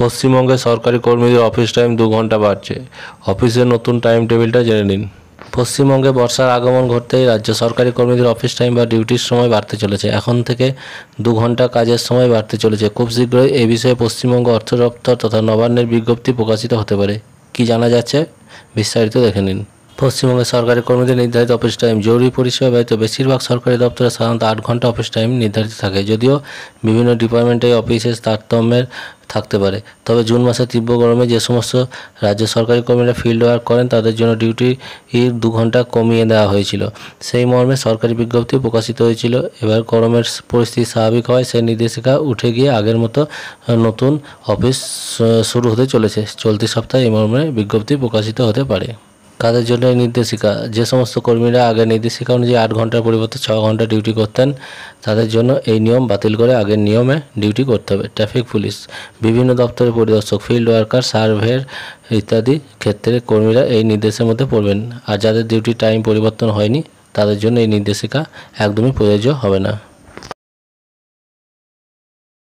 পশ্চিমবঙ্গে সরকারি কর্মীদের অফিস টাইম 2 ঘন্টা বাড়ছে। অফিসের নতুন টাইম টেবিলটা জেনে নিন। পশ্চিমবঙ্গে বর্ষার আগমন ঘটতেই রাজ্য সরকারি কর্মীদের অফিস টাইম বা ডিউটির সময় বাড়তে চলেছে। এখন থেকে 2 ঘন্টা কাজের সময় বাড়তে চলেছে। খুব শীঘ্রই এই বিষয়ে পশ্চিমবঙ্গ অর্থ দপ্তর তথা নবান্নের বিজ্ঞপ্তি প্রকাশিত হতে পারে। কি জানা যাচ্ছে বিস্তারিত দেখে নিন। পশ্চিমবঙ্গের সরকারি কর্মীদের নির্ধারিত অফিস টাইম। জরুরি পরিষেবা ব্যতীত বেশিরভাগ সরকারি দপ্তরে সাধারণত 8 ঘন্টা অফিস টাইম নির্ধারিত থাকে। যদিও বিভিন্ন ডিপার্টমেন্টে অফিসের তারতম্যের থাকতে পারে, তবে জুন মাসে তীব্র গরমে যে সমস্ত রাজ্য সরকারি কর্মীরা ফিল্ড ওয়ার্ক করেন তাদের জন্য ডিউটি 2 ঘন্টা কমিয়ে দেওয়া হয়েছিল। সেই মর্মে সরকারি বিজ্ঞপ্তি প্রকাশিত হয়েছিল। এবার গরমের পরিস্থিতি স্বাভাবিক হয় সেই নির্দেশিকা উঠে গিয়ে আগের মতো নতুন অফিস শুরু হতে চলেছে। চলতি সপ্তাহে এই মর্মে বিজ্ঞপ্তি প্রকাশিত হতে পারে। কাদের জন্য এই নির্দেশিকা? যে সমস্ত কর্মীরা আগের নির্দেশিকা অনুযায়ী 8 ঘন্টার পরিবর্তে 6 ঘন্টা ডিউটি করতেন তাদের জন্য এই নিয়ম বাতিল করে আগের নিয়মে ডিউটি করতে হবে। ট্রাফিক পুলিশ, বিভিন্ন দপ্তরের পরিদর্শক, ফিল্ড ওয়ার্কার, সার্ভেয়ার ইত্যাদি ক্ষেত্রে কর্মীরা এই নির্দেশের মধ্যে পড়বেন। আর যাদের ডিউটি টাইম পরিবর্তন হয়নি তাদের জন্য এই নির্দেশিকা একদমই প্রযোজ্য হবে না।